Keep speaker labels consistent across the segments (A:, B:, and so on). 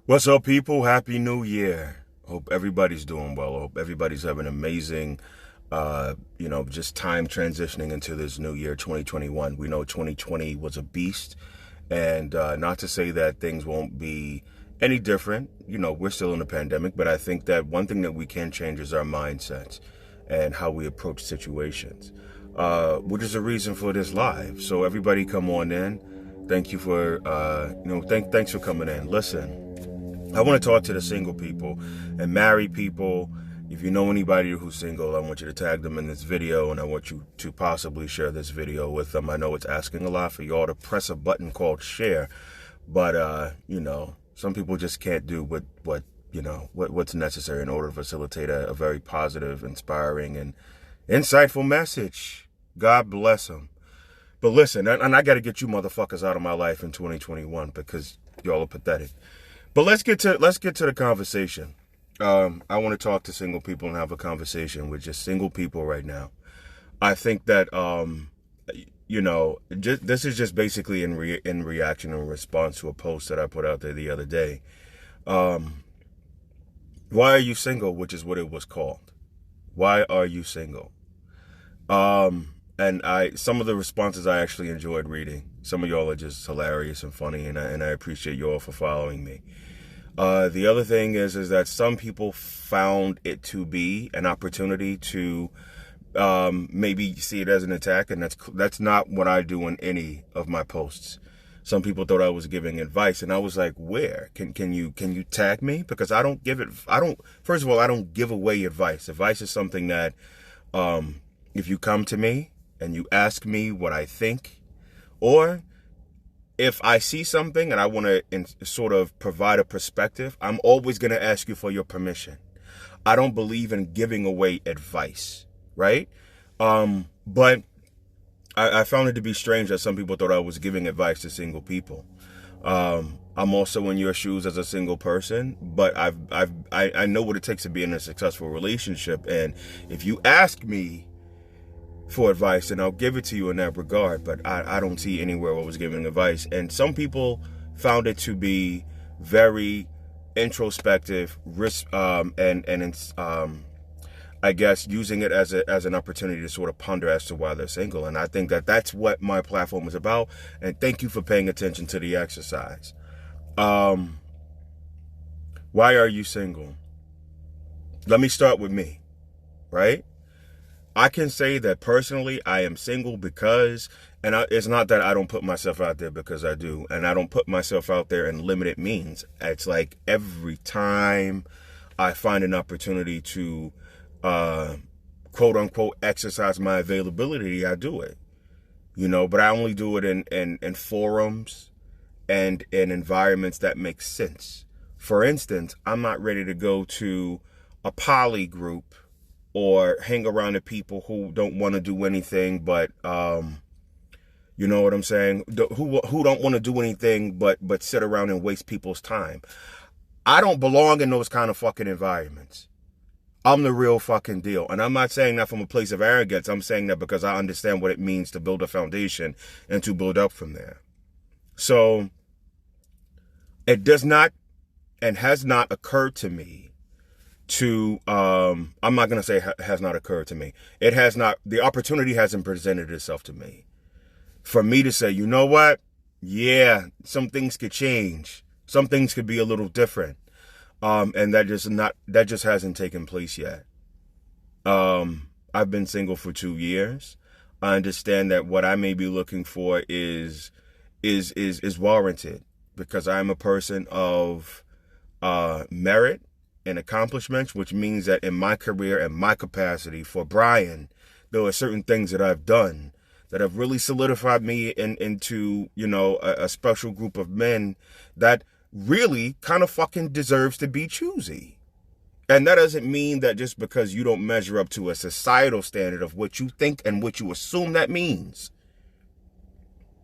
A: What's up, people? Happy New Year. Hope everybody's doing well. Hope everybody's having an amazing, just time transitioning into this new year, 2021. We know 2020 was a beast, and not to say that things won't be any different. We're still in a pandemic, but I think that one thing that we can change is our mindsets and how we approach situations, which is a reason for this live. So everybody come on in. Thank you for, thanks for coming in. Listen. I want to talk to the single people and married people. If you know anybody who's single, I want you to tag them in this video, and I want you to possibly share this video with them. I know it's asking a lot for y'all to press a button called share, but some people just can't do what's necessary in order to facilitate a very positive, inspiring, and insightful message. God bless them. But listen, and I got to get you motherfuckers out of my life in 2021 because y'all are pathetic. But let's get to the conversation. I want to talk to single people and have a conversation with just single people right now. I think that this is just basically in reaction and response to a post that I put out there the other day. Why are you single? Which is what it was called. Why are you single? And some of the responses I actually enjoyed reading. Some of y'all are just hilarious and funny, and I appreciate y'all for following me. The other thing is that some people found it to be an opportunity to maybe see it as an attack, and that's not what I do in any of my posts. Some people thought I was giving advice, and I was like, where? Can you tag me? Because first of all, I don't give away advice. Advice is something that if you come to me and you ask me what I think, or if I see something and I want to sort of provide a perspective, I'm always going to ask you for your permission. I don't believe in giving away advice, right? But I found it to be strange that some people thought I was giving advice to single people. I'm also in your shoes as a single person, but I know what it takes to be in a successful relationship. And if you ask me for advice, and I'll give it to you in that regard, but I don't see anywhere where I was giving advice. And some people found it to be very introspective, I guess using it as an opportunity to sort of ponder as to why they're single. And I think that that's what my platform is about. And thank you for paying attention to the exercise. Why are you single? Let me start with me, right? I can say that personally, I am single because, it's not that I don't put myself out there, because I do. And I don't put myself out there in limited means. It's like every time I find an opportunity to, quote unquote, exercise my availability, I do it. But I only do it in forums and in environments that make sense. For instance, I'm not ready to go to a poly group or hang around the people who don't want to do anything but, you know what I'm saying? Who don't want to do anything but sit around and waste people's time. I don't belong in those kind of fucking environments. I'm the real fucking deal. And I'm not saying that from a place of arrogance. I'm saying that because I understand what it means to build a foundation and to build up from there. So it does not and has not occurred to me to, I'm not going to say has not occurred to me. It has not, the opportunity hasn't presented itself to me for me to say, you know what? Yeah, some things could change. Some things could be a little different. And that just hasn't taken place yet. I've been single for 2 years. I understand that what I may be looking for is warranted because I'm a person of, merit and accomplishments, which means that in my career and my capacity for Brian, there are certain things that I've done that have really solidified me into, a special group of men that really kind of fucking deserves to be choosy. And that doesn't mean that just because you don't measure up to a societal standard of what you think and what you assume that means,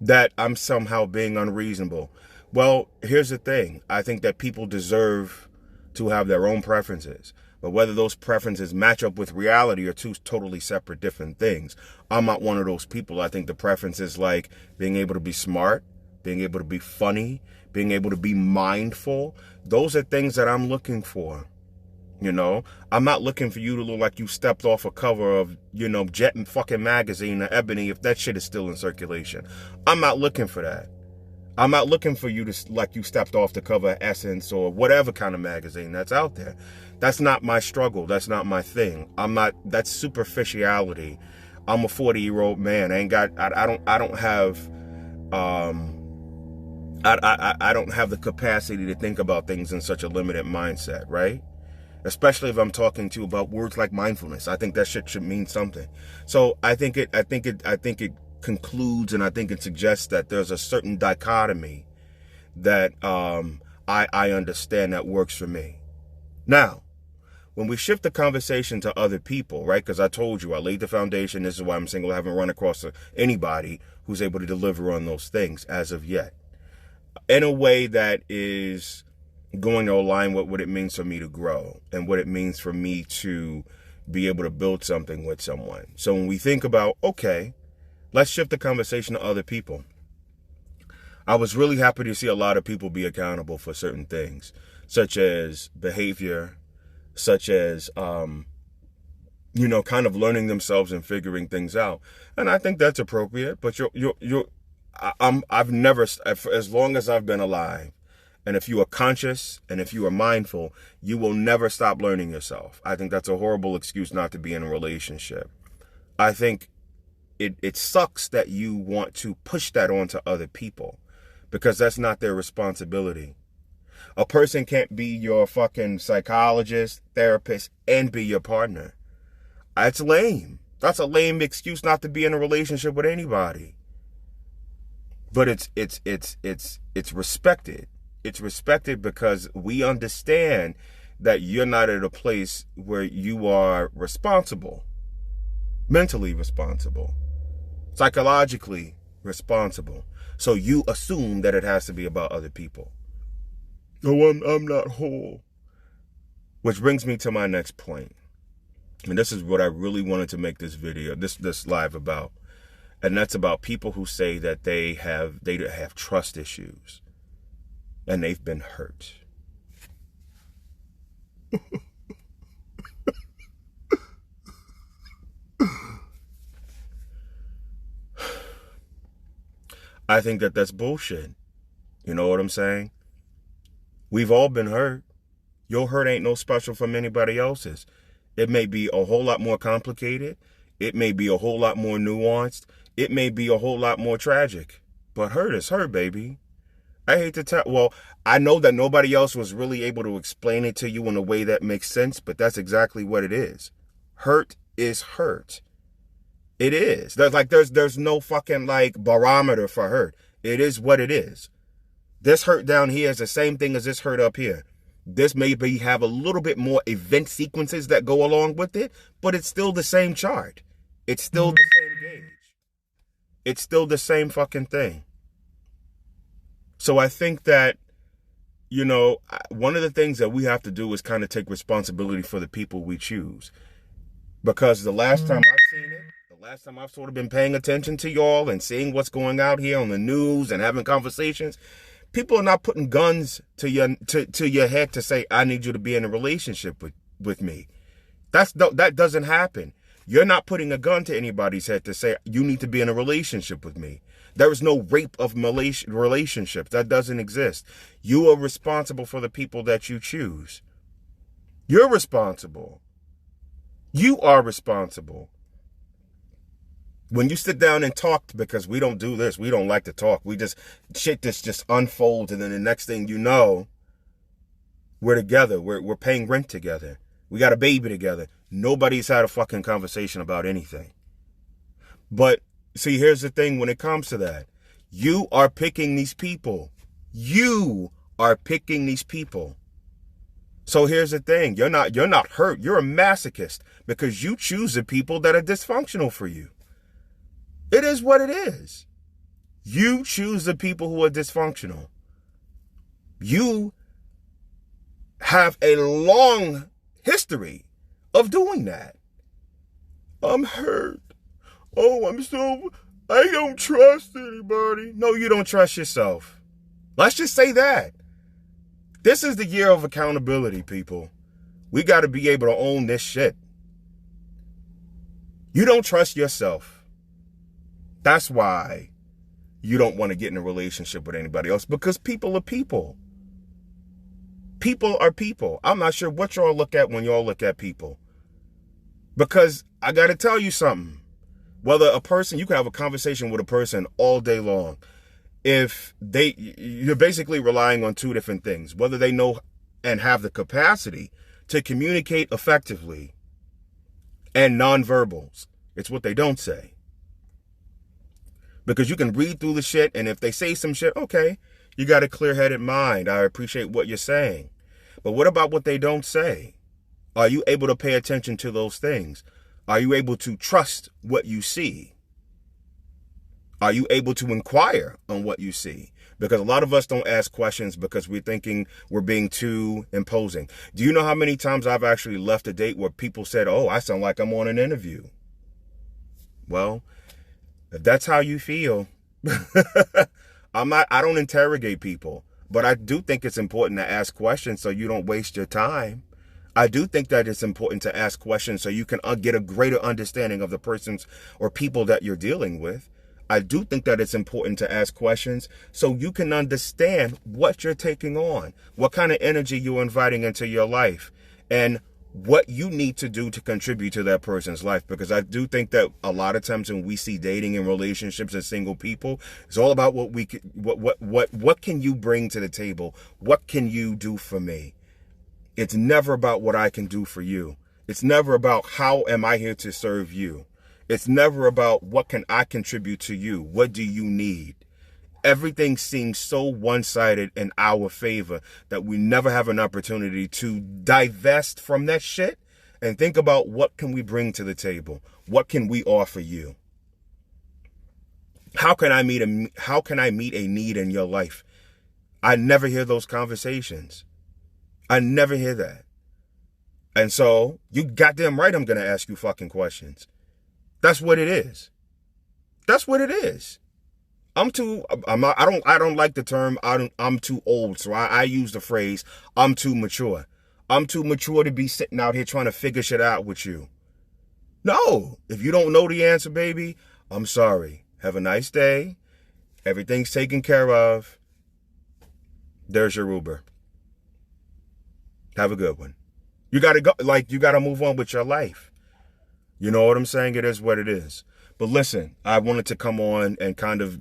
A: that I'm somehow being unreasonable. Well, here's the thing. I think that people deserve to have their own preferences, but whether those preferences match up with reality are two totally separate, different things. I'm not one of those people. I think the preference is like being able to be smart, being able to be funny, being able to be mindful. Those are things that I'm looking for. You know, I'm not looking for you to look like you stepped off a cover of, Jet and fucking magazine or Ebony if that shit is still in circulation. I'm not looking for that. I'm not looking for you to like you stepped off the cover of Essence or whatever kind of magazine that's out there. That's not my struggle. That's not my thing. That's superficiality. I'm a 40-year-old man. I don't have I don't have the capacity to think about things in such a limited mindset, right? Especially if I'm talking to you about words like mindfulness. I think that shit should mean something. So I think it concludes, and I think it suggests that there's a certain dichotomy that I understand that works for me. Now, when we shift the conversation to other people, right? Because I told you I laid the foundation. This is why I'm single. I haven't run across anybody who's able to deliver on those things as of yet, in a way that is going to align with what it means for me to grow and what it means for me to be able to build something with someone. So when we think about, okay, let's shift the conversation to other people. I was really happy to see a lot of people be accountable for certain things, such as behavior, such as, kind of learning themselves and figuring things out. And I think that's appropriate, but I've never, as long as I've been alive, and if you are conscious and if you are mindful, you will never stop learning yourself. I think that's a horrible excuse not to be in a relationship. I think it sucks that you want to push that onto other people because that's not their responsibility. A person can't be your fucking psychologist, therapist, and be your partner. That's lame. That's a lame excuse not to be in a relationship with anybody. But it's respected. It's respected because we understand that you're not at a place where you are responsible, mentally responsible, psychologically responsible. So you assume that it has to be about other people. No, I'm not whole. Which brings me to my next point. And this is what I really wanted to make this video, this live about. And that's about people who say that they have trust issues and they've been hurt. I think that that's bullshit. You know what I'm saying? We've all been hurt. Your hurt ain't no special from anybody else's. It may be a whole lot more complicated. It may be a whole lot more nuanced. It may be a whole lot more tragic. But hurt is hurt, baby. I hate to tell. Well, I know that nobody else was really able to explain it to you in a way that makes sense, but that's exactly what it is. Hurt is hurt. It is. There's no fucking barometer for hurt. It is what it is. This hurt down here is the same thing as this hurt up here. This maybe have a little bit more event sequences that go along with it, but it's still the same chart. It's still the same gauge. It's still the same fucking thing. So I think that, one of the things that we have to do is kind of take responsibility for the people we choose. Because the last time I've seen it, the last time I've sort of been paying attention to y'all and seeing what's going out here on the news and having conversations, people are not putting guns to your head to say, I need you to be in a relationship with me. That doesn't happen. You're not putting a gun to anybody's head to say, you need to be in a relationship with me. There is no rape of relationships. That doesn't exist. You are responsible for the people that you choose. You're responsible. You are responsible. When you sit down and talk, because we don't do this, we don't like to talk. Shit just unfolds, and then the next thing you know, we're together. We're paying rent together. We got a baby together. Nobody's had a fucking conversation about anything. But see, here's the thing when it comes to that. You are picking these people. You are picking these people. So here's the thing. You're not hurt. You're a masochist because you choose the people that are dysfunctional for you. It is what it is. You choose the people who are dysfunctional. You have a long history of doing that. I'm hurt. Oh, I don't trust anybody. No, you don't trust yourself. Let's just say that. This is the year of accountability, people. We got to be able to own this shit. You don't trust yourself. That's why you don't want to get in a relationship with anybody else, because people are people. People are people. I'm not sure what y'all look at when y'all look at people. Because I got to tell you something. Whether a person, you can have a conversation with a person all day long. You're basically relying on two different things. Whether they know and have the capacity to communicate effectively, and nonverbals. It's what they don't say. Because you can read through the shit, and if they say some shit, okay, you got a clear-headed mind. I appreciate what you're saying. But what about what they don't say? Are you able to pay attention to those things? Are you able to trust what you see? Are you able to inquire on what you see? Because a lot of us don't ask questions because we're thinking we're being too imposing. Do you know how many times I've actually left a date where people said, oh, I sound like I'm on an interview? Well, if that's how you feel, I don't interrogate people, but I do think it's important to ask questions so you don't waste your time. I do think that it's important to ask questions so you can get a greater understanding of the persons or people that you're dealing with. I do think that it's important to ask questions so you can understand what you're taking on, what kind of energy you're inviting into your life, and what you need to do to contribute to that person's life. Because I do think that a lot of times when we see dating and relationships and single people, it's all about what can you bring to the table? What can you do for me? It's never about what I can do for you. It's never about how am I here to serve you. It's never about what can I contribute to you. What do you need? Everything seems so one-sided in our favor that we never have an opportunity to divest from that shit and think about what can we bring to the table? What can we offer you? How can I meet a need in your life? I never hear those conversations. I never hear that. And so, you goddamn right I'm going to ask you fucking questions. That's what it is. That's what it is. I don't like the term, I'm too old. So I use the phrase, I'm too mature. I'm too mature to be sitting out here trying to figure shit out with you. No, if you don't know the answer, baby, I'm sorry. Have a nice day. Everything's taken care of. There's your Uber. Have a good one. You gotta go, you gotta move on with your life. You know what I'm saying? It is what it is. But listen, I wanted to come on and kind of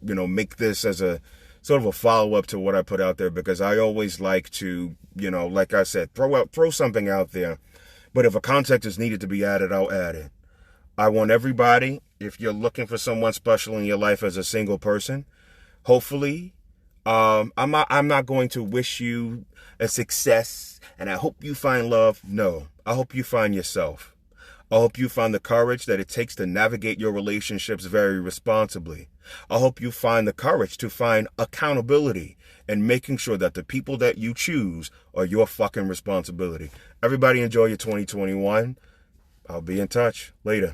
A: make this as a sort of a follow-up to what I put out there, because I always like to, like I said, throw something out there. But if a context is needed to be added, I'll add it. I want everybody, if you're looking for someone special in your life as a single person, hopefully, I'm not going to wish you a success and I hope you find love. No, I hope you find yourself. I hope you find the courage that it takes to navigate your relationships very responsibly. I hope you find the courage to find accountability and making sure that the people that you choose are your fucking responsibility. Everybody enjoy your 2021. I'll be in touch later.